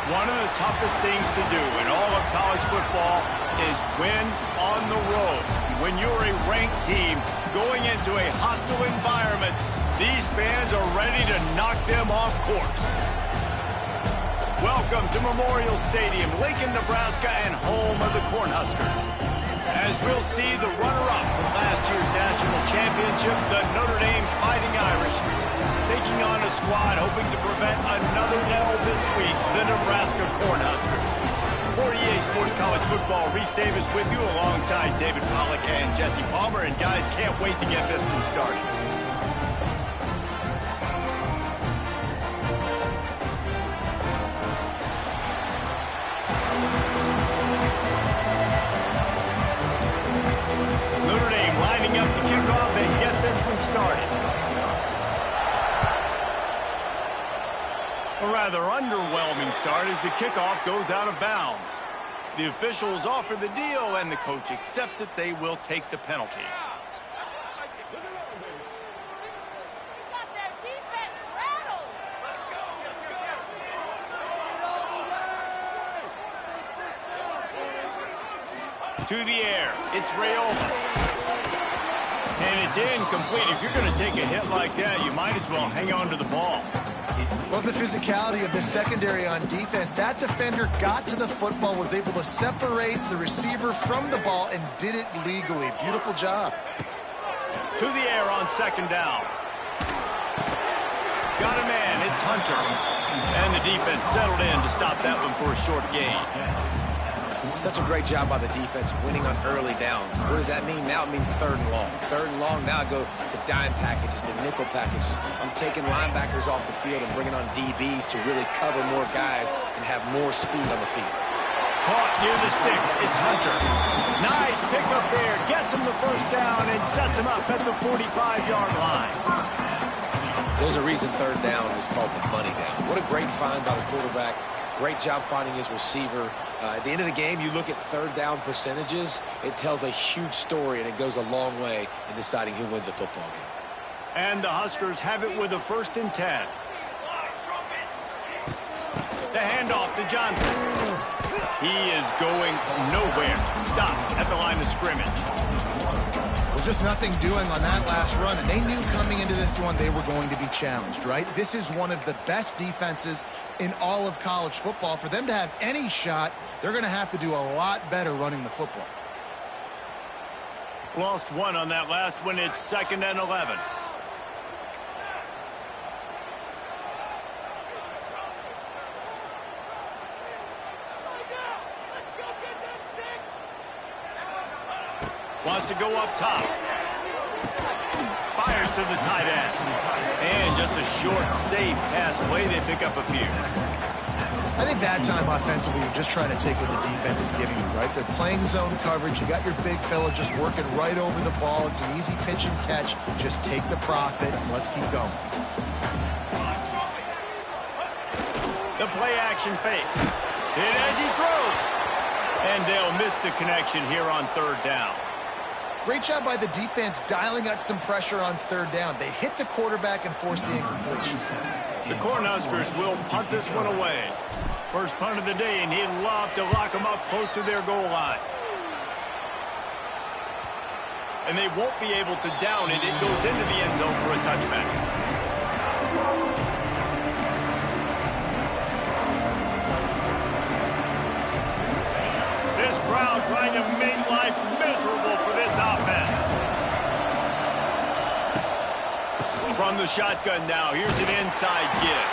One of the toughest things to do in all of college football is win on the road. When you're a ranked team going into a hostile environment, these fans are ready to knock them off course. Welcome to Memorial Stadium, Lincoln, Nebraska, and home of the Cornhuskers. As we'll see the runner-up from last year's national championship, the Notre Dame Fighting Irish, taking on a squad hoping to prevent another L this week, the Nebraska Cornhuskers. For EA Sports College Football, Reese Davis with you alongside David Pollack and Jesse Palmer. And guys, can't wait to get this one started. Notre Dame lining up to kick off and get this one started. A rather underwhelming start as the kickoff goes out of bounds. The officials offer the deal, and the coach accepts it. They will take the penalty. To the air, it's Rayola. And it's incomplete. If you're going to take a hit like that, you might as well hang on to the ball. Love the physicality of the secondary on defense. That defender got to the football, was able to separate the receiver from the ball, and did it legally. Beautiful job. To the air on second down. Got a man, it's Hunter. And the defense settled in to stop that one for a short gain. Such a great job by the defense winning on early downs. What does that mean? Now it means third and long. Third and long, now I go to dime packages, to nickel packages. I'm taking linebackers off the field and bringing on DBs to really cover more guys and have more speed on the field. Caught near the sticks, it's Hunter. Nice pickup there, gets him the first down and sets him up at the 45-yard line. There's a reason third down is called the money down. What a great find by the quarterback. Great job finding his receiver. At the end of the game, you look at third down percentages. It tells a huge story, and it goes a long way in deciding who wins a football game. And the Huskers have it with a 1st and 10. The handoff to Johnson. He is going nowhere. Stop at the line of scrimmage. Well, just nothing doing on that last run, and they knew coming into this one they were going to be challenged, right? This is one of the best defenses in all of college football. For them to have any shot, they're going to have to do a lot better running the football. Lost one on that last one. It's 2nd and 11. Wants to go up top. Fires to the tight end. And just a short, safe pass play. They pick up a few. I think that time offensively, you're just trying to take what the defense is giving you, right? They're playing zone coverage. You got your big fella just working right over the ball. It's an easy pitch and catch. Just take the profit and let's keep going. The play action fake. Hit as he throws. And they'll miss the connection here on third down. Great job by the defense dialing out some pressure on third down. They hit the quarterback and forced the incompletion. The Cornhuskers will punt this one away. First punt of the day, and he'd love to lock them up close to their goal line. And they won't be able to down it. It goes into the end zone for a touchback. This crowd trying to make life miserable for this offense. From the shotgun now, here's an inside give.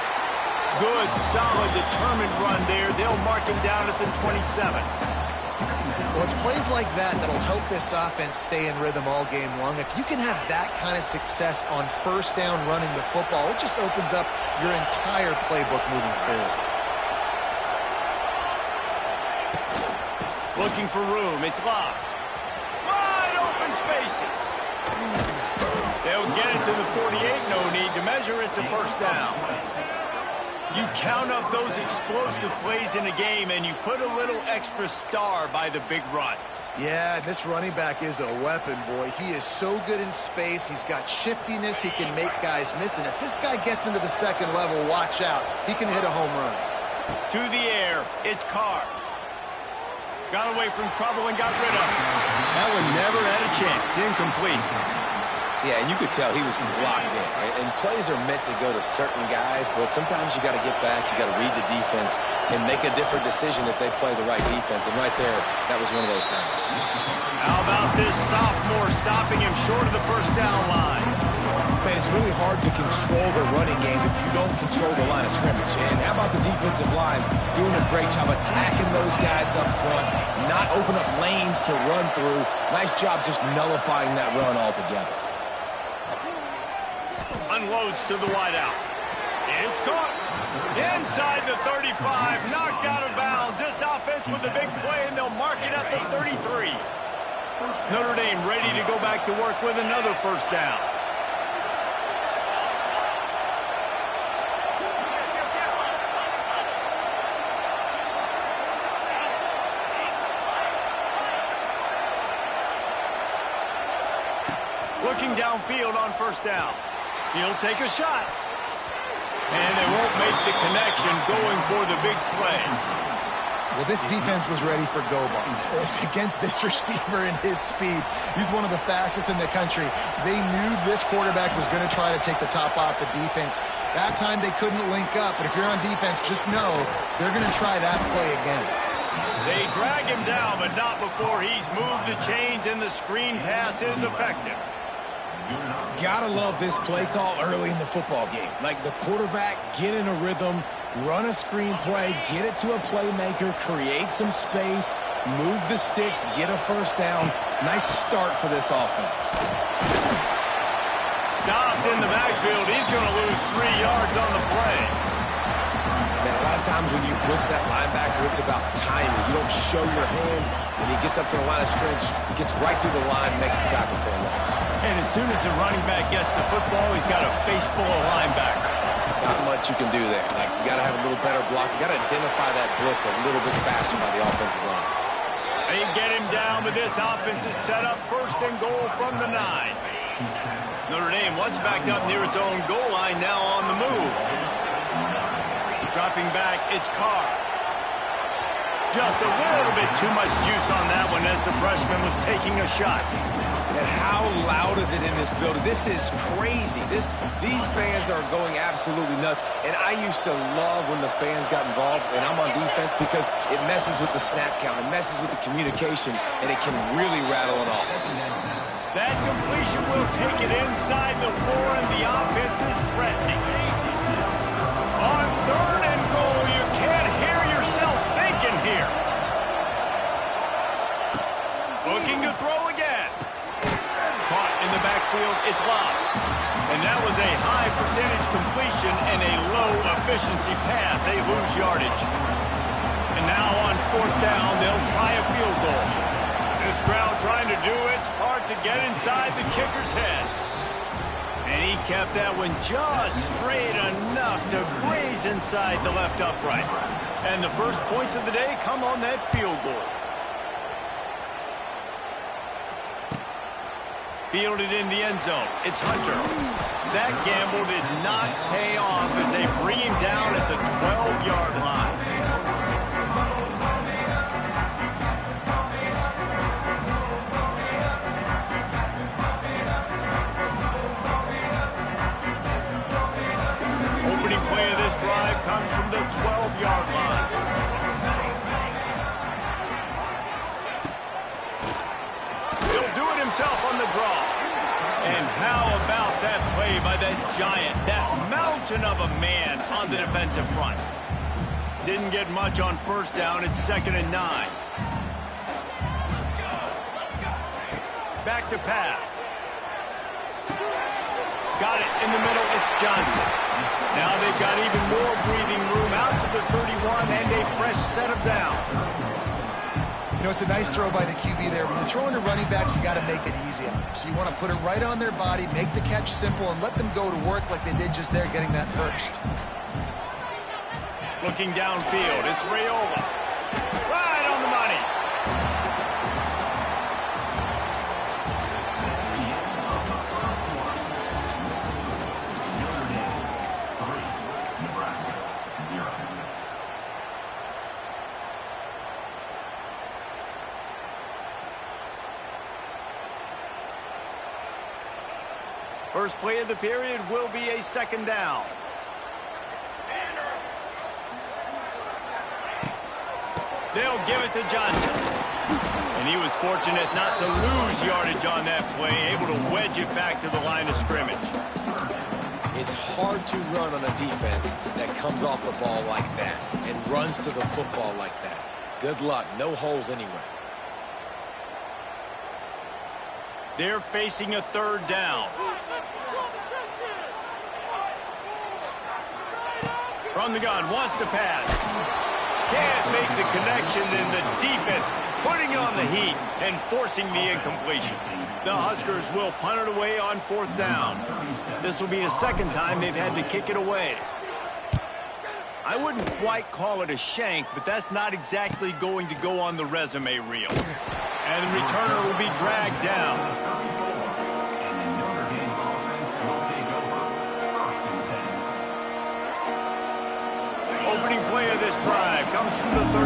Good, solid, determined run there. They'll mark him down at the 27. Well, it's plays like that that'll help this offense stay in rhythm all game long. If you can have that kind of success on first down running the football, it just opens up your entire playbook moving forward. Looking for room. It's locked. Wide open spaces. They'll get it to the 48. No need to measure. It's a first down. You count up those explosive plays in a game, and you put a little extra star by the big runs. Yeah, this running back is a weapon, boy. He is so good in space. He's got shiftiness. He can make guys miss. And if this guy gets into the second level, watch out. He can hit a home run. To the air, it's Carr. Got away from trouble and got rid of it. That one never had a chance. Incomplete. Yeah, and you could tell he was locked in. And plays are meant to go to certain guys, but sometimes you got to get back, you got to read the defense, and make a different decision if they play the right defense. And right there, that was one of those times. How about this sophomore stopping him short of the first down line? Man, it's really hard to control the running game if you don't control the line of scrimmage. And how about the defensive line doing a great job attacking those guys up front, not open up lanes to run through. Nice job just nullifying that run altogether. Unloads to the wideout. It's caught. Inside the 35, knocked out of bounds. This offense with a big play, and they'll mark it at the 33. Notre Dame ready to go back to work with another first down. Looking downfield on first down. He'll take a shot. And they won't make the connection going for the big play. Well, this defense was ready for go-bums. Against this receiver and his speed, he's one of the fastest in the country. They knew this quarterback was going to try to take the top off the defense. That time they couldn't link up, but if you're on defense, just know they're going to try that play again. They drag him down, but not before he's moved the chains and the screen pass is effective. Gotta love this play call early in the football game. Like the quarterback, get in a rhythm, run a screen play, get it to a playmaker, create some space, move the sticks, get a first down. Nice start for this offense. Stopped in the backfield. He's going to lose 3 yards on the play. Man, a lot of times when you blitz that linebacker, it's about timing. You don't show your hand. When he gets up to the line of scrimmage, gets right through the line, makes the tackle for a loss. And as soon as the running back gets the football, he's got a face full of linebacker. Not much you can do there. Like, you got to have a little better block. You got to identify that blitz a little bit faster by the offensive line. They get him down, but this offense is set up first and goal from the 9. Notre Dame once backed up near its own goal line, now on the move. Dropping back, it's Carr. Just a little bit too much juice on that one as the freshman was taking a shot. And how loud is it in this building? This is crazy. These fans are going absolutely nuts. And I used to love when the fans got involved, and I'm on defense, because it messes with the snap count. It messes with the communication, and it can really rattle an offense. That completion will take it inside the 4, and the offense is threatening. On 3rd and goal, you can't hear yourself thinking here. Looking to throw again. Caught in the backfield, it's locked. And that was a high percentage completion and a low efficiency pass. They lose yardage. And now on 4th down, they'll try a field goal. This crowd trying to do its part to get inside the kicker's head. And he kept that one just straight enough to graze inside the left upright. And the first points of the day come on that field goal. Fielded in the end zone. It's Hunter. That gamble did not pay off as they bring him down at the 12-yard line. Opening play of this drive comes from the 12-yard line. He'll do it himself on the draw. And how about that play by that giant, that mountain of a man on the defensive front? Didn't get much on first down. It's 2nd and 9. Back to pass. Got it in the middle. It's Johnson. Now they've got even more breathing room out to the 31 and a fresh set of downs. You know, it's a nice throw by the QB there. When you're throwing to running backs, you got to make it easy on them. So you want to put it right on their body, make the catch simple, and let them go to work like they did just there, getting that first. Looking downfield, it's Raiola. Right on the money. First play of the period will be a second down. They'll give it to Johnson. And he was fortunate not to lose yardage on that play, able to wedge it back to the line of scrimmage. It's hard to run on a defense that comes off the ball like that and runs to the football like that. Good luck. No holes anywhere. They're facing a third down. From the gun, wants to pass. Can't make the connection, and the defense putting on the heat and forcing the incompletion. The Huskers will punt it away on fourth down. This will be the second time they've had to kick it away. I wouldn't quite call it a shank, but that's not exactly going to go on the resume reel. And the returner will be dragged down. Opening play of this drive comes from the 34.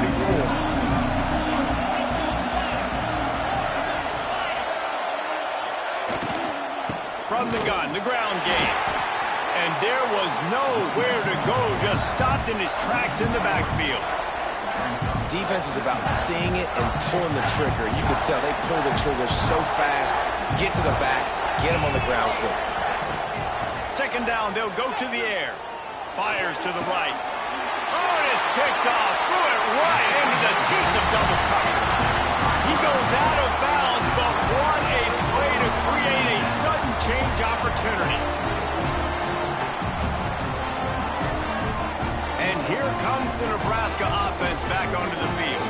From the gun, the ground game. And there was nowhere to go, just stopped in his tracks in the backfield. Defense is about seeing it and pulling the trigger. You can tell they pull the trigger so fast, get to the back, get him on the ground quickly. Second down, they'll go to the air. Fires to the right. Oh, and it's picked off. Threw it right into the teeth of double coverage. He goes out of bounds, but what a play to create a sudden change opportunity. And here comes the Nebraska offense back onto the field.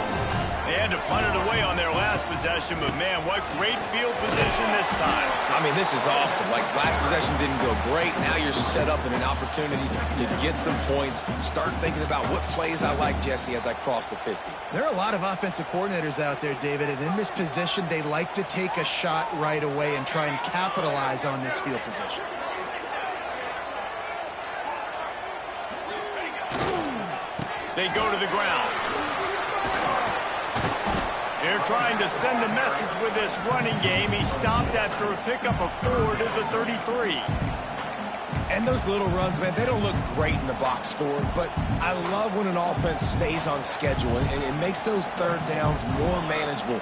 They had to punt it away on their last possession, but man, what great field position this time. I mean, this is awesome. Like, last possession didn't go great. Now you're set up in an opportunity to get some points. Start thinking about what plays I like, Jesse, as I cross the 50. There are a lot of offensive coordinators out there, David, and in this position, they like to take a shot right away and try and capitalize on this field position. They go to the ground. They're trying to send a message with this running game. He stopped after a pickup of 4 to the 33. And those little runs, man, they don't look great in the box score, but I love when an offense stays on schedule, and it makes those third downs more manageable,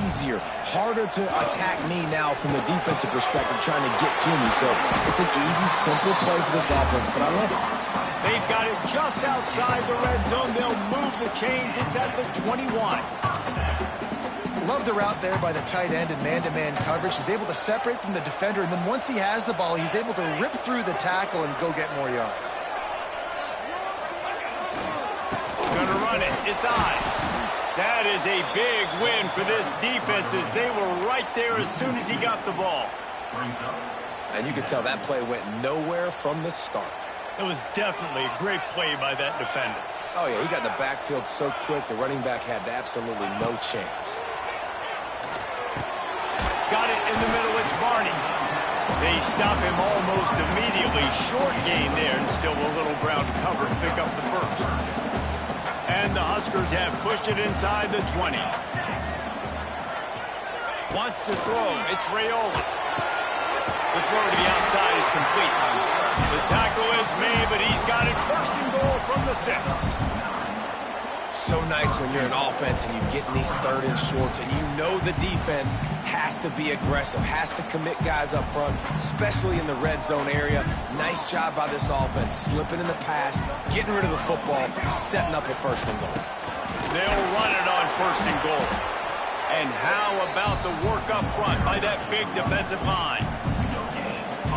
easier, harder to attack me now from the defensive perspective trying to get to me. So it's an easy, simple play for this offense, but I love it. They've got it just outside the red zone. They'll move the chains. It's at the 21. Love the route there by the tight end in man-to-man coverage. He's able to separate from the defender, and then once he has the ball, he's able to rip through the tackle and go get more yards. Gonna run it. It's on. That is a big win for this defense as they were right there as soon as he got the ball. And you can tell that play went nowhere from the start. It was definitely a great play by that defender. Oh, yeah, he got in the backfield so quick, the running back had absolutely no chance. Got it in the middle, it's Barney. They stop him almost immediately. Short gain there, and still a little ground to cover to pick up the first. And the Huskers have pushed it inside the 20. Wants to throw, it's Raiola. The throw to the outside is complete. The tackle is made, but he's got it first and goal from the 6. So nice when you're an offense and you get in these third and shorts and you know the defense has to be aggressive, has to commit guys up front, especially in the red zone area. Nice job by this offense, slipping in the pass, getting rid of the football, setting up a first and goal. They'll run it on first and goal. And how about the work up front by that big defensive line?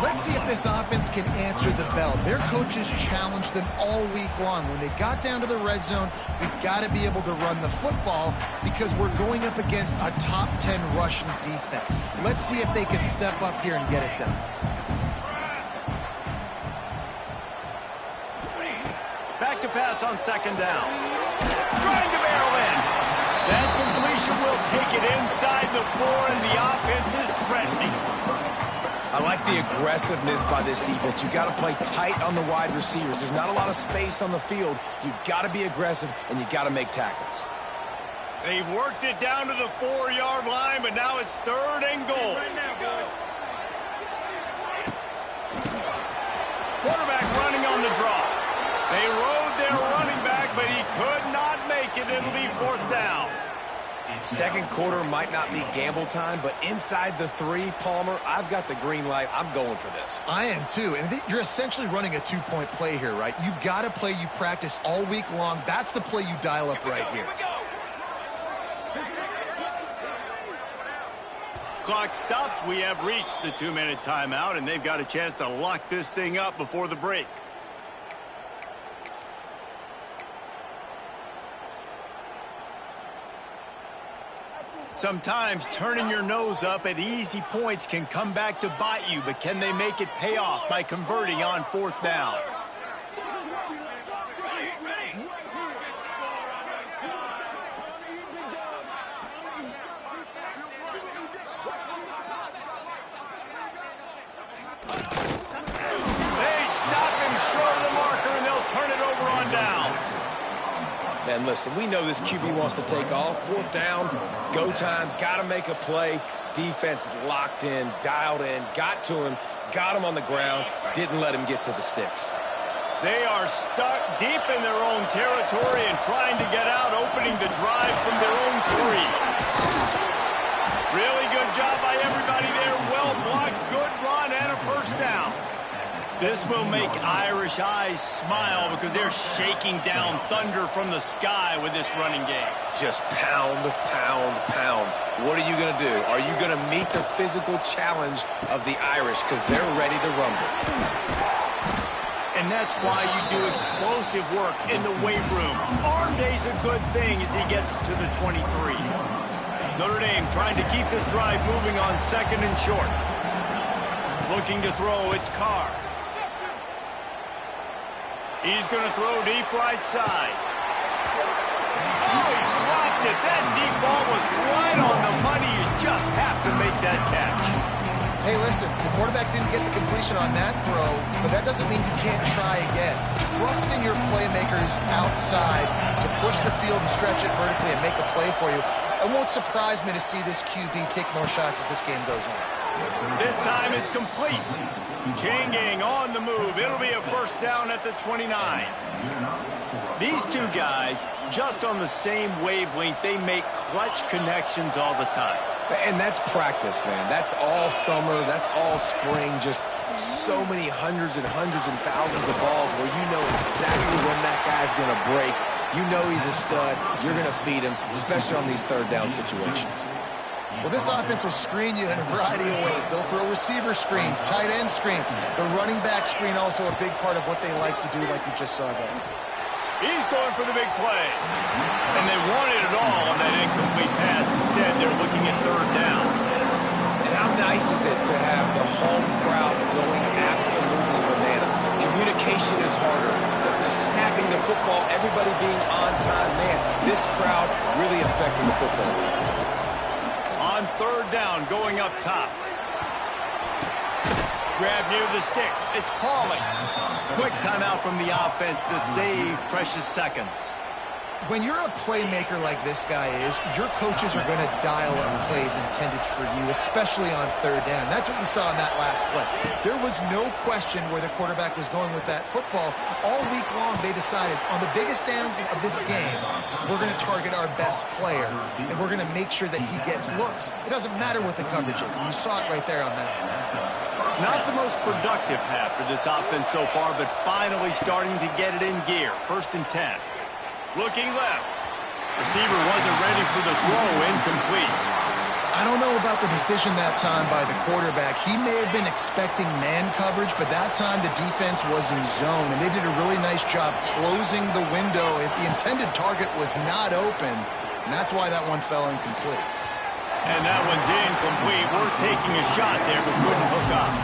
Let's see if this offense can answer the bell. Their coaches challenged them all week long. When they got down to the red zone, we've got to be able to run the football because we're going up against a top 10 Russian defense. Let's see if they can step up here and get it done. Back to pass on second down. Trying to barrel in. That completion will take it inside the 4, and the offense is threatening. I like the aggressiveness by this defense. You got to play tight on the wide receivers. There's not a lot of space on the field. You got to be aggressive, and you got to make tackles. They've worked it down to the 4-yard line, but now it's third and goal. Quarterback running on the draw. They rode their running back, but he could not make it. It'll be 4th down. Second quarter might not be gamble time, but inside the 3, Palmer, I've got the green light. I'm going for this. I am too, and you're essentially running a 2-point play here, right? You've got a play you've practiced all week long. That's the play you dial up right here. Clock stops. We have reached the 2-minute timeout, and they've got a chance to lock this thing up before the break. Sometimes turning your nose up at easy points can come back to bite you, but can they make it pay off by converting on 4th down? They stop him short of the marker, and they'll turn it over on downs. Man, listen, we know this QB wants to take off. 4th down, go time, got to make a play. Defense locked in, dialed in, got to him, got him on the ground, didn't let him get to the sticks. They are stuck deep in their own territory and trying to get out, opening the drive from their own 3. Really good job by everybody there. Well blocked, good run, and a 1st down. This will make Irish eyes smile because they're shaking down thunder from the sky with this running game. Just pound, pound, pound. What are you going to do? Are you going to meet the physical challenge of the Irish because they're ready to rumble? And that's why you do explosive work in the weight room. Arm day's a good thing as he gets to the 23. Notre Dame trying to keep this drive moving on 2nd and short. Looking to throw, it's Carr. He's going to throw deep right side. Oh, he dropped it. That deep ball was right on the money. You just have to make that catch. Hey, listen, the quarterback didn't get the completion on that throw, but that doesn't mean you can't try again. Trust in your playmakers outside to push the field and stretch it vertically and make a play for you. It won't surprise me to see this QB take more shots as this game goes on. This time it's complete. Chain gang on the move. It'll be a 1st down at the 29. These two guys, just on the same wavelength, they make clutch connections all the time. And that's practice, man. That's all summer. That's all spring. Just so many hundreds and thousands of balls where you know exactly when that guy's going to break. You know he's a stud. You're going to feed him, especially on these 3rd down situations. Well, this offense will screen you in a variety of ways. They'll throw receiver screens, tight end screens. The running back screen also a big part of what they like to do, like you just saw there. He's going for the big play. And they wanted it all on that incomplete pass. Instead, they're looking at 3rd down. And how nice is it to have the home crowd going absolutely bananas? Communication is harder. The snapping the football, everybody being on time. Man, this crowd really affecting the football game. On 3rd down, going up top. Grab near the sticks. It's Pauling. Quick timeout from the offense to save precious seconds. When you're a playmaker like this guy is, your coaches are going to dial up plays intended for you, especially on 3rd down. That's what you saw in that last play. There was no question where the quarterback was going with that football. All week long, they decided on the biggest downs of this game, we're going to target our best player, and we're going to make sure that he gets looks. It doesn't matter what the coverage is, and you saw it right there on that. Not the most productive half for this offense so far, but finally starting to get it in gear. 1st and 10. Looking left. Receiver wasn't ready for the throw. Incomplete. I don't know about the decision that time by the quarterback. He may have been expecting man coverage, but that time the defense was in zone, and they did a really nice job closing the window. The intended target was not open, and that's why that one fell incomplete. And that one's incomplete. We're taking a shot there, but couldn't hook up.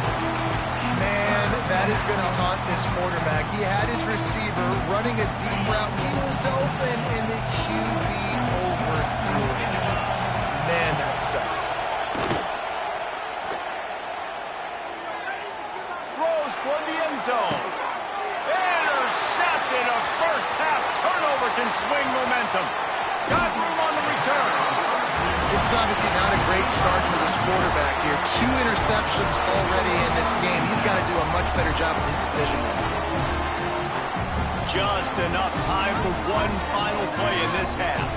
Man, that is going to haunt this quarterback. He had his receiver running a deep route. He was open, and the QB overthrew him. Man, that sucks. Throws toward the end zone. Intercepted. A first half turnover can swing momentum. Got room on the return. This is obviously not a great start for this quarterback here. 2 interceptions already in this game. He's got to do a much better job with his decision making. Just enough time for one final play in this half.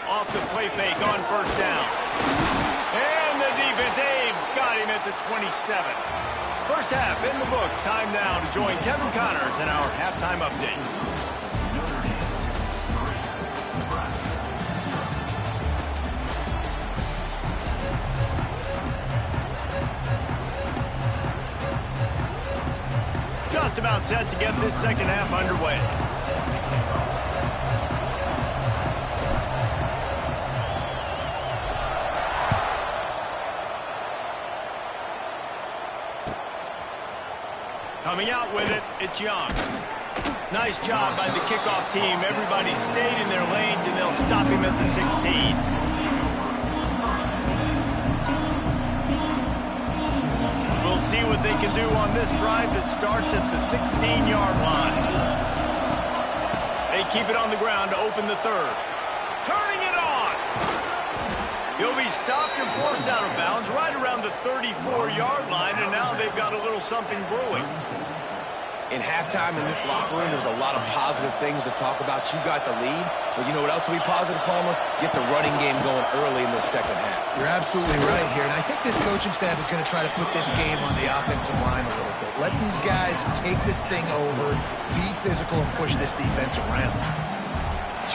Off the play fake on first down. And the defense, they've got him at the 27. First half in the books. Time now to join Kevin Connors in our halftime update. Just about set to get this second half underway. Coming out with it, it's Young. Nice job by the kickoff team. Everybody stayed in their lanes, and they'll stop him at the 16. We'll see what they can do on this drive that starts at the 16-yard line. They keep it on the ground to open the third. Turning it on! He'll be stopped and forced out of bounds right around the 34-yard line, and now they've got a little something brewing. In halftime in this locker room, there's a lot of positive things to talk about. You got the lead, but you know what else will be positive, Palmer? Get the running game going early in the second half. You're absolutely right here, and I think this coaching staff is going to try to put this game on the offensive line a little bit. Let these guys take this thing over, be physical, and push this defense around.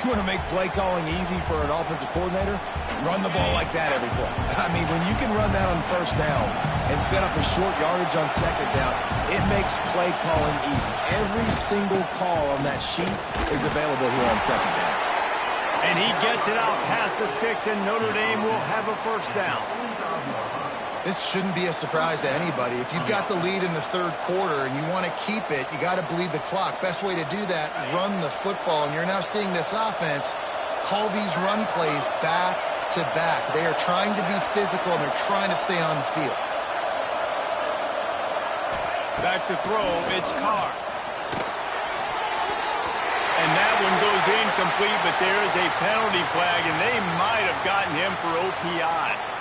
You want to make play calling easy for an offensive coordinator? Run the ball like that every play. I mean, when you can run that on first down and set up a short yardage on second down, it makes play calling easy. Every single call on that sheet is available here on second down. And he gets it out past the sticks, and Notre Dame will have a first down. This shouldn't be a surprise to anybody. If you've got the lead in the third quarter and you want to keep it, you got to bleed the clock. Best way to do that, run the football. And you're now seeing this offense call these run plays back to back. They are trying to be physical, and they're trying to stay on the field. Back to throw, it's Carr. And that one goes incomplete, but there is a penalty flag, and they might have gotten him for OPI.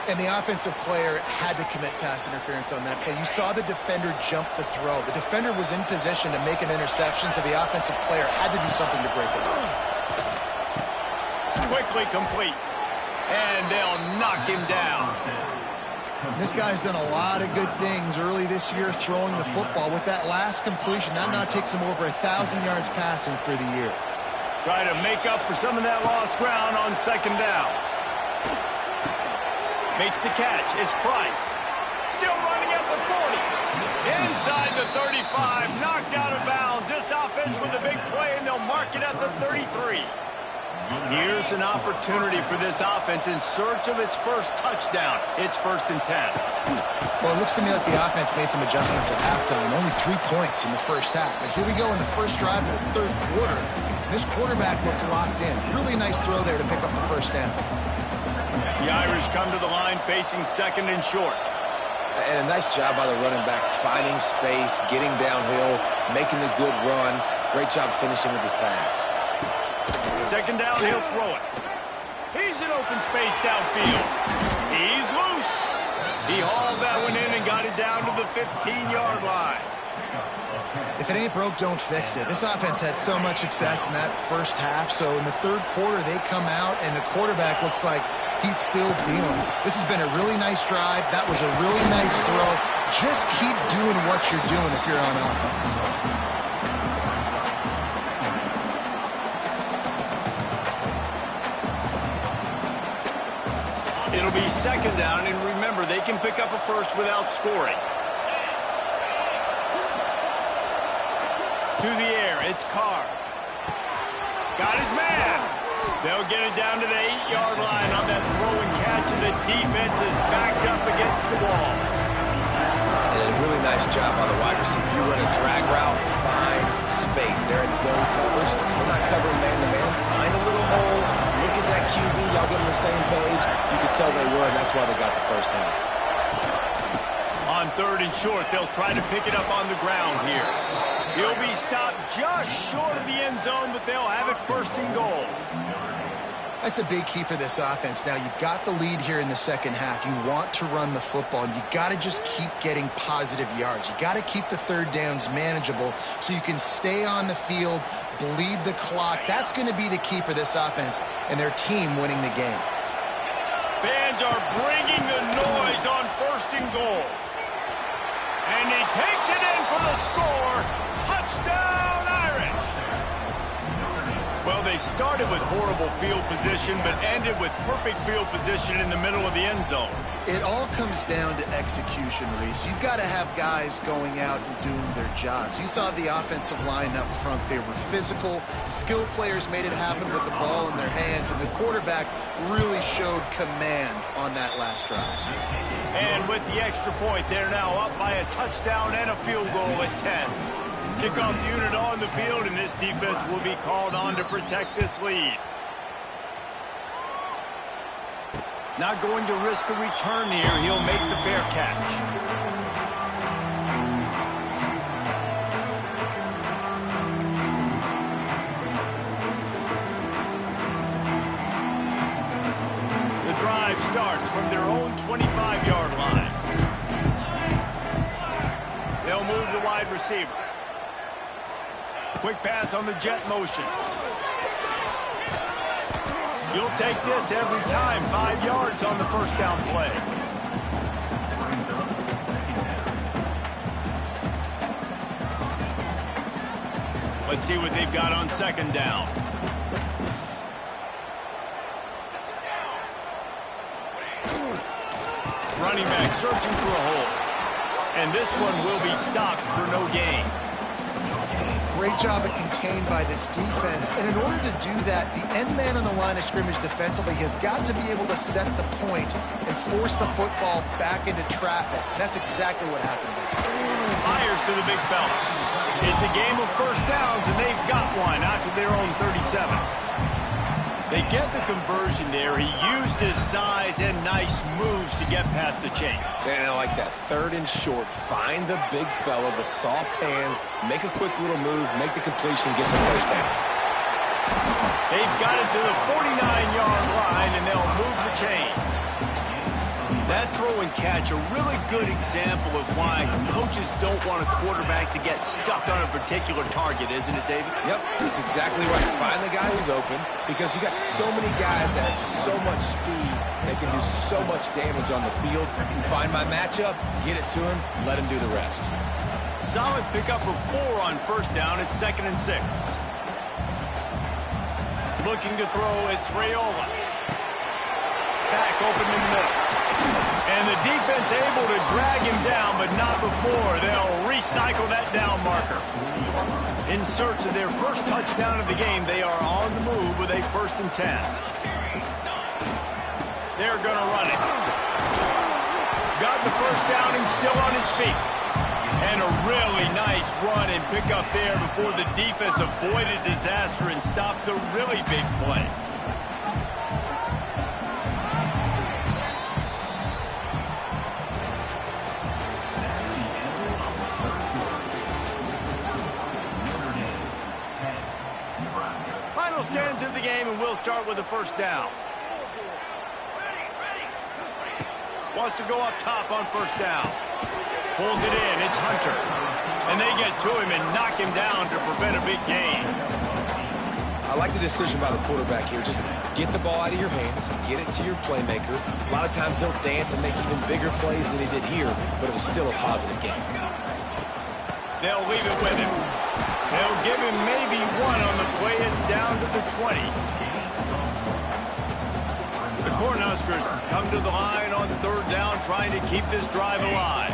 And the offensive player had to commit pass interference on that play. You saw the defender jump the throw. The defender was in position to make an interception, so the offensive player had to do something to break it up. Quickly complete. And they'll knock him down. This guy's done a lot of good things early this year throwing the football. With that last completion, that now takes him over 1,000 yards passing for the year. Try to make up for some of that lost ground on second down. Makes the catch. It's Price. Still running at the 40. Inside the 35. Knocked out of bounds. This offense with a big play, and they'll mark it at the 33. Here's an opportunity for this offense in search of its first touchdown. It's 1st and 10. Well, it looks to me like the offense made some adjustments at halftime. Only 3 points in the first half. But here we go in the first drive of this third quarter. This quarterback looks locked in. Really nice throw there to pick up the first down. The Irish come to the line facing 2nd and short. And a nice job by the running back, finding space, getting downhill, making a good run. Great job finishing with his pass. 2nd down, he'll throw it. He's in open space downfield. He's loose. He hauled that one in and got it down to the 15-yard line. If it ain't broke, don't fix it. This offense had so much success in that first half, so in the third quarter, they come out, and the quarterback looks like he's still dealing. This has been a really nice drive. That was a really nice throw. Just keep doing what you're doing if you're on offense. It'll be 2nd down, and remember, they can pick up a first without scoring. To the air, it's Carr. Got his man. They'll get it down to the 8-yard line on that throw and catch, and the defense is backed up against the wall. And a really nice job by the wide receiver. You run a drag route, find space. They're in zone coverage. They're not covering man-to-man. Find a little hole. Look at that QB. Y'all get on the same page. You could tell they were, and that's why they got the first down. On 3rd and short. They'll try to pick it up on the ground here. He'll be stopped just short of the end zone, but they'll have it 1st and goal. That's a big key for this offense. Now, you've got the lead here in the second half. You want to run the football, and you got to just keep getting positive yards. You got to keep the 3rd downs manageable so you can stay on the field, bleed the clock. That's going to be the key for this offense and their team winning the game. Fans are bringing the noise on 1st and goal. And he takes it in for the score. Touchdown, Irish. Well, they started with horrible field position, but ended with perfect field position in the middle of the end zone. It all comes down to execution, Reese. You've got to have guys going out and doing their jobs. You saw the offensive line up front. They were physical. Skilled players made it happen with the ball in their hands, and the quarterback really showed command on that last drive. And with the extra point, they're now up by a touchdown and a field goal at 10. Kickoff unit on the field, and this defense will be called on to protect this lead. Not going to risk a return here. He'll make the fair catch. The drive starts from their own 25-yard line. They'll move the wide receiver. Quick pass on the jet motion. You'll take this every time. 5 yards on the 1st down play. Let's see what they've got on 2nd down. Running back searching for a hole. And this one will be stopped for no gain. Great job at contained by this defense. And in order to do that, the end man on the line of scrimmage defensively has got to be able to set the point and force the football back into traffic. And that's exactly what happened. Fires to the big fella. It's a game of 1st downs, and they've got one out to their own 37. They get the conversion there. He used his size and nice moves to get past the chain. And I like that 3rd and short. Find the big fella, the soft hands, make a quick little move, make the completion, get the 1st down. They've got it to the 49-yard line, and they'll move the chains. That throw and catch, a really good example of why coaches don't want a quarterback to get stuck on a particular target, isn't it, David? Yep, that's exactly right. Find the guy who's open, because you got so many guys that have so much speed, they can do so much damage on the field. You find my matchup, get it to him, let him do the rest. Solid pickup of 4 on 1st down. It's 2nd and 6. Looking to throw, it's Raiola. Back open in the middle. And the defense able to drag him down, but not before. They'll recycle that down marker. In search of their 1st touchdown of the game, they are on the move with a 1st and 10. They're going to run it. Got the 1st down and still on his feet. And a really nice run and pick up there before the defense avoided disaster and stopped the really big play. Stands in the game, and we'll start with the 1st down. Wants to go up top on 1st down. Pulls it in. It's Hunter. And they get to him and knock him down to prevent a big gain. I like the decision by the quarterback here. Just get the ball out of your hands, get it to your playmaker. A lot of times he'll dance and make even bigger plays than he did here, but it was still a positive game. They'll leave it with him. They'll give him maybe 1 on the play. It's down to the 20. The Cornhuskers come to the line on 3rd down, trying to keep this drive alive.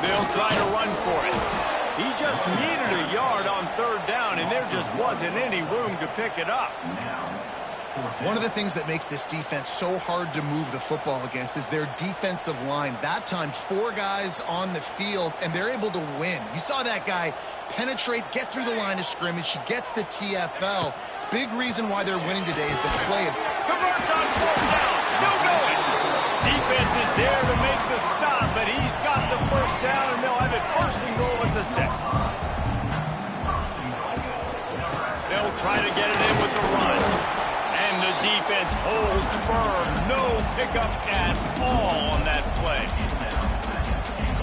They'll try to run for it. He just needed a yard on 3rd down, and there just wasn't any room to pick it up. One of the things that makes this defense so hard to move the football against is their defensive line. That time, 4 guys on the field, and they're able to win. You saw that guy penetrate, get through the line of scrimmage. He gets the TFL. Big reason why they're winning today is the play. Converts on 4th down, and they'll have it first and goal at the 6. They'll try to get it in with the run. And the defense holds firm. No pickup at all on that play.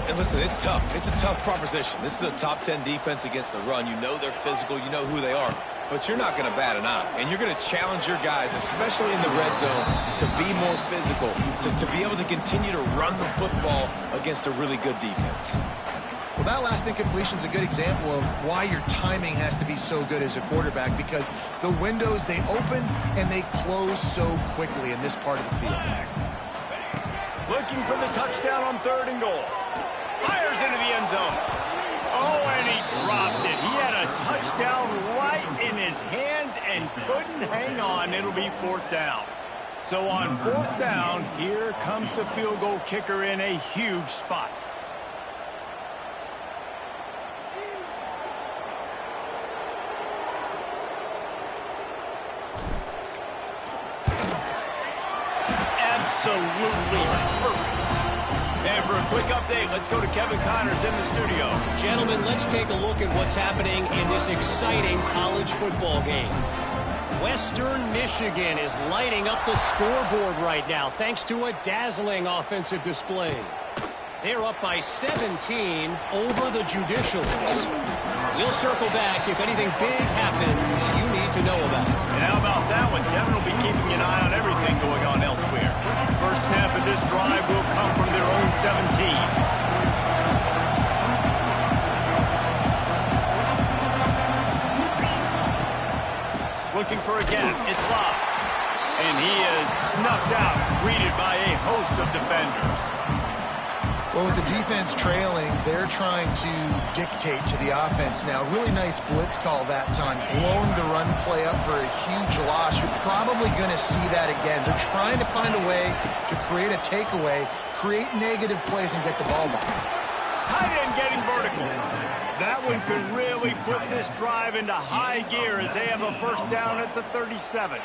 And listen, it's tough. It's a tough proposition. This is a top 10 defense against the run. You know they're physical. You know who they are. But you're not going to bat an eye. And you're going to challenge your guys, especially in the red zone, to be more physical, to be able to continue to run the football against a really good defense. Well, that last incompletion is a good example of why your timing has to be so good as a quarterback, because the windows, they open and they close so quickly in this part of the field. Looking for the touchdown on 3rd and goal. Fires into the end zone. Oh, and he dropped it. He had a touchdown right in his hands and couldn't hang on. It'll be 4th down. So on 4th down, here comes the field goal kicker in a huge spot. Absolutely perfect. And for a quick update, let's go to Kevin Connors in the studio. Gentlemen, let's take a look at what's happening in this exciting college football game. Western Michigan is lighting up the scoreboard right now thanks to a dazzling offensive display. They're up by 17 over the Judicials. We'll circle back if anything big happens you need to know about. And how about that one? Kevin will be keeping an eye on everything going on elsewhere. First snap of this drive will come from their own 17. Looking for a gap. It's Love. And he is snuffed out, greeted by a host of defenders. Well, with the defense trailing, they're trying to dictate to the offense now. Really nice blitz call that time. Blowing the run play up for a huge loss. You're probably going to see that again. They're trying to find a way to create a takeaway, create negative plays, and get the ball back. Tight end getting vertical. That one could really put this drive into high gear as they have a first down at the 37.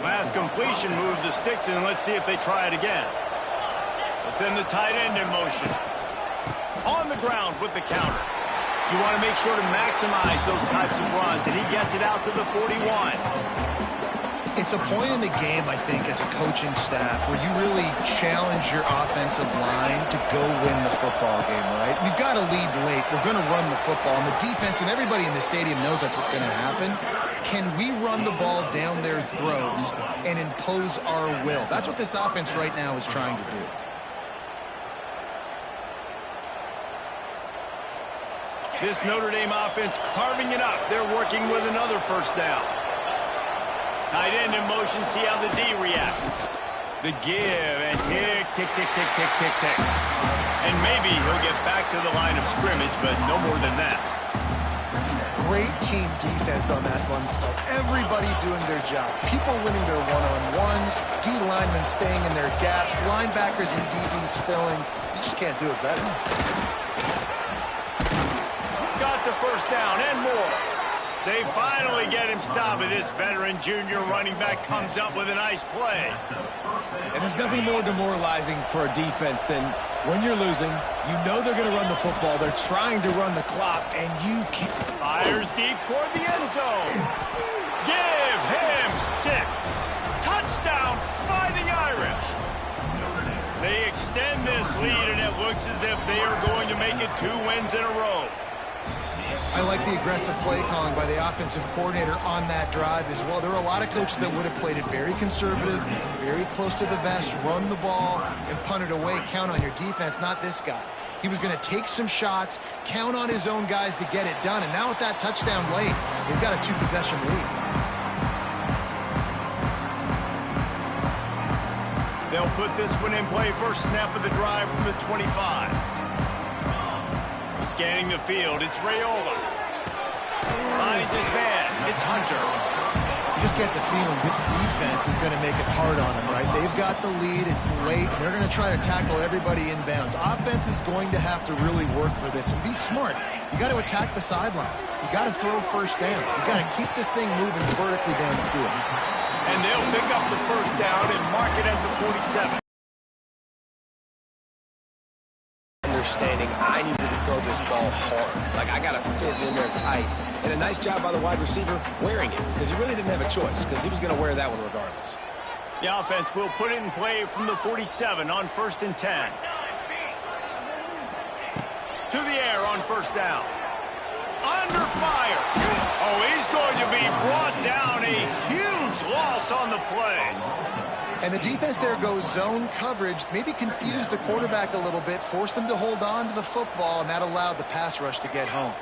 Last completion moved the sticks, and let's see if they try it again. Let's send the tight end in motion. On the ground with the counter. You want to make sure to maximize those types of runs, and he gets it out to the 41. It's a point in the game, I think, as a coaching staff, where you really challenge your offensive line to go win the football game, right? We've got to lead late. We're going to run the football. And the defense and everybody in the stadium knows that's what's going to happen. Can we run the ball down their throats and impose our will? That's what this offense right now is trying to do. This Notre Dame offense carving it up. They're working with another first down. Tight end in motion, see how the D reacts. The give, and tick, tick, tick, tick, tick, tick, tick. And maybe he'll get back to the line of scrimmage, but no more than that. Great team defense on that run play. Everybody doing their job. People winning their one-on-ones, D linemen staying in their gaps, linebackers and DBs filling. You just can't do it better. Got the first down and more. They finally get him stopped, and this veteran junior running back comes up with a nice play. And there's nothing more demoralizing for a defense than when you're losing, you know they're going to run the football, they're trying to run the clock, and you can't. Fires deep toward the end zone. Give him 6. Touchdown, Fighting Irish. They extend this lead, and it looks as if they are going to make it 2 wins in a row. I like the aggressive play calling by the offensive coordinator on that drive as well. There were a lot of coaches that would have played it very conservative, very close to the vest, run the ball, and punt it away. Count on your defense, not this guy. He was going to take some shots, count on his own guys to get it done. And now with that touchdown late, they've got a 2-possession lead. They'll put this one in play. First snap of the drive from the 25. Scanning the field, it's Raiola. Behind his man, it's Hunter. You just get the feeling this defense is going to make it hard on them, right? They've got the lead, it's late, and they're going to try to tackle everybody inbounds. Offense is going to have to really work for this and be smart. You got to attack the sidelines. You got to throw first downs. You got to keep this thing moving vertically down the field. And they'll pick up the first down and mark it at the 47. understanding I needed to throw this ball hard. Like, I got to fit it in there tight. And a nice job by the wide receiver wearing it, because he really didn't have a choice, because he was going to wear that one regardless. The offense will put it in play from the 47 on 1st and 10. To the air on 1st down. Under fire. Oh, he's going to be brought down. A huge loss on the play. And the defense there goes zone coverage, maybe confused the quarterback a little bit, forced him to hold on to the football, and that allowed the pass rush to get home.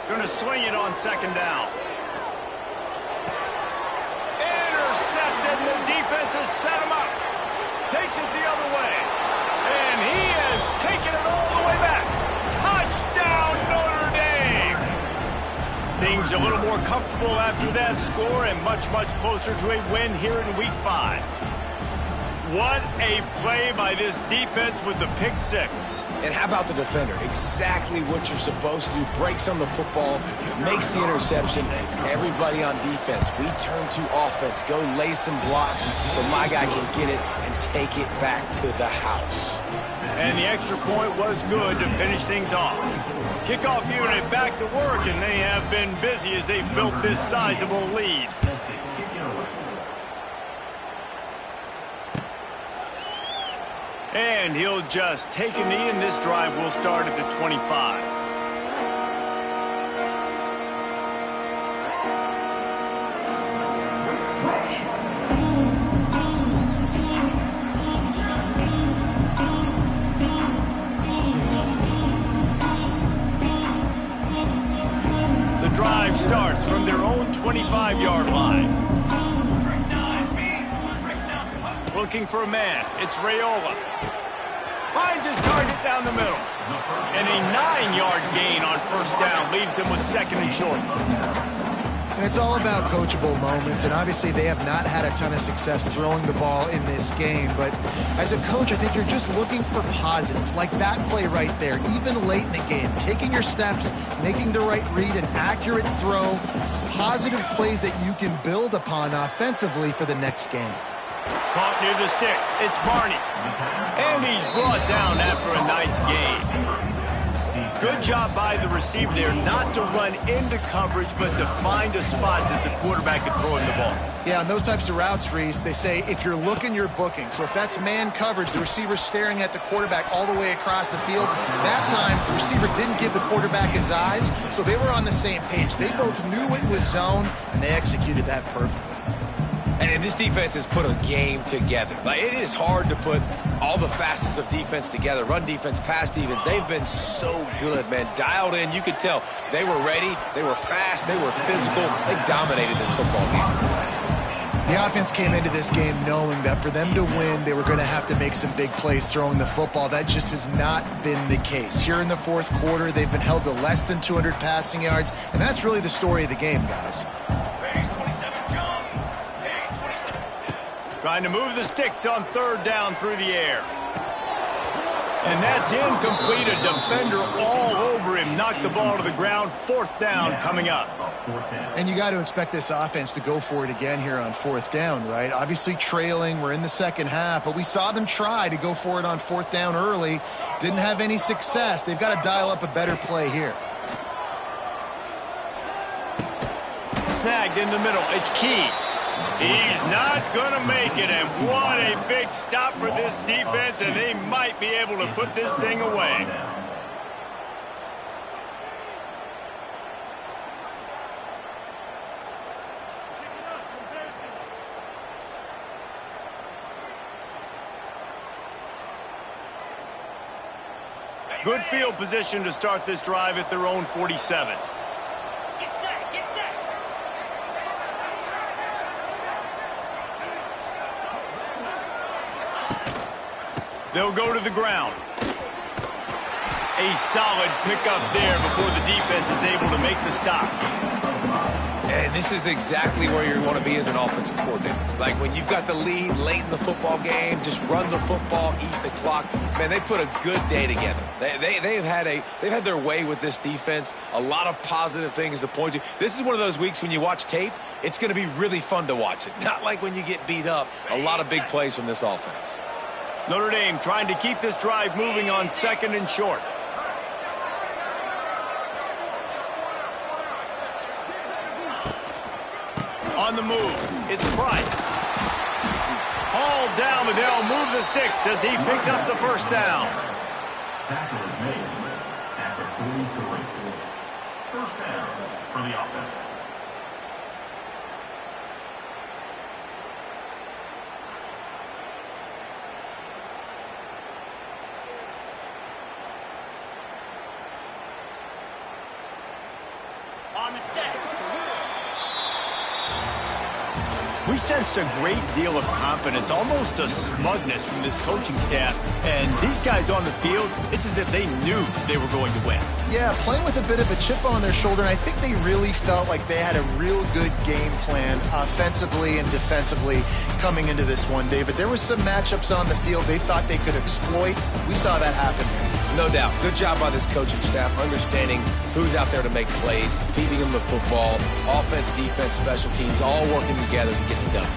Going to swing it on 2nd down. Intercepted. The defense has set him up. Takes it the other way. And he has taken it all the way back. Touchdown, Notre Dame. Things a little more comfortable after that score and much, much closer to a win here in Week 5. What a play by this defense with the pick 6. And how about the defender? Exactly what you're supposed to do. Breaks on the football, makes the interception. Everybody on defense, we turn to offense. Go lay some blocks so my guy can get it and take it back to the house. And the extra point was good to finish things off. Kickoff unit back to work, and they have been busy as they've built this sizable lead. And he'll just take a knee, and this drive will start at the 25. The drive starts from their own 25-yard line. Looking for a man. It's Raiola. Finds his target down the middle. And a 9-yard gain on 1st down leaves him with 2nd and short. And it's all about coachable moments, and obviously they have not had a ton of success throwing the ball in this game. But as a coach, I think you're just looking for positives, like that play right there, even late in the game. Taking your steps, making the right read, an accurate throw, positive plays that you can build upon offensively for the next game. Caught near the sticks. It's Barney. And he's brought down after a nice gain. Good job by the receiver there not to run into coverage, but to find a spot that the quarterback could throw him the ball. Yeah, on those types of routes, Reese, they say if you're looking, you're booking. So if that's man coverage, the receiver's staring at the quarterback all the way across the field. That time, the receiver didn't give the quarterback his eyes, so they were on the same page. They both knew it was zone, and they executed that perfectly. And this defense has put a game together. Like, it is hard to put all the facets of defense together. Run defense, pass defense. They've been so good, man. Dialed in. You could tell they were ready. They were fast. They were physical. They dominated this football game. The offense came into this game knowing that for them to win, they were going to have to make some big plays throwing the football. That just has not been the case. Here in the 4th quarter, they've been held to less than 200 passing yards, and that's really the story of the game, guys. Trying to move the sticks on 3rd down through the air. And that's incomplete. A defender all over him. Knocked the ball to the ground. 4th down coming up. And you got to expect this offense to go for it again here on 4th down, right? Obviously trailing. We're in the 2nd half, but we saw them try to go for it on 4th down early. Didn't have any success. They've got to dial up a better play here. Snagged in the middle. It's Key. He's not going to make it, and what a big stop for this defense, and they might be able to put this thing away. Good field position to start this drive at their own 47. They'll go to the ground. A solid pickup there before the defense is able to make the stop. And this is exactly where you want to be as an offensive coordinator. Like when you've got the lead late in the football game, just run the football, eat the clock. Man, they put a good day together. They've had their way with this defense. A lot of positive things to point to. This is one of those weeks when you watch tape, it's going to be really fun to watch it. Not like when you get beat up. A lot of big plays from this offense. Notre Dame trying to keep this drive moving on 2nd and short. On the move, it's Price. Hauled down, but they'll move the sticks as he picks up the first down. Tackle is made at the 43. First down for the offense. On the set. We sensed a great deal of confidence, almost a smugness from this coaching staff. And these guys on the field, it's as if they knew they were going to win. Yeah, playing with a bit of a chip on their shoulder, and I think they really felt like they had a real good game plan offensively and defensively coming into this one, David. There was some matchups on the field they thought they could exploit. We saw that happen. No doubt. Good job by this coaching staff, understanding who's out there to make plays, feeding them the football, offense, defense, special teams, all working together to get it done.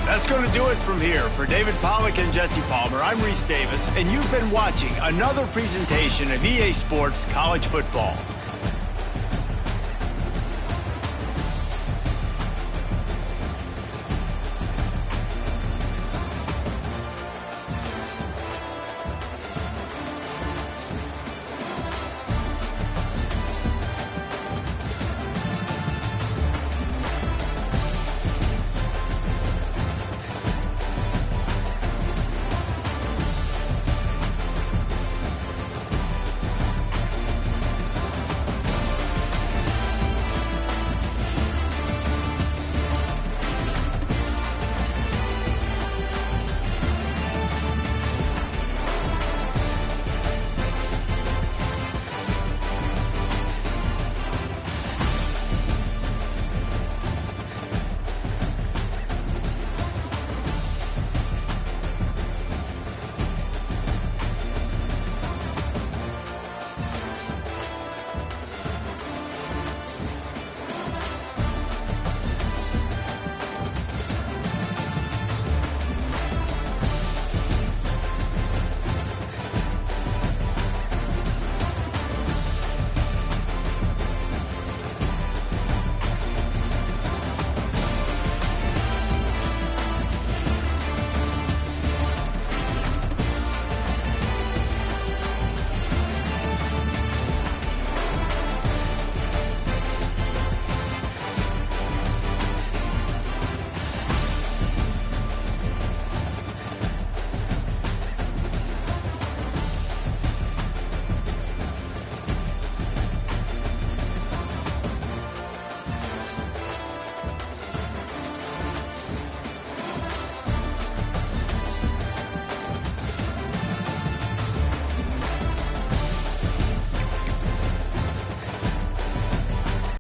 That's going to do it from here. For David Pollack and Jesse Palmer, I'm Reese Davis, and you've been watching another presentation of EA Sports College Football.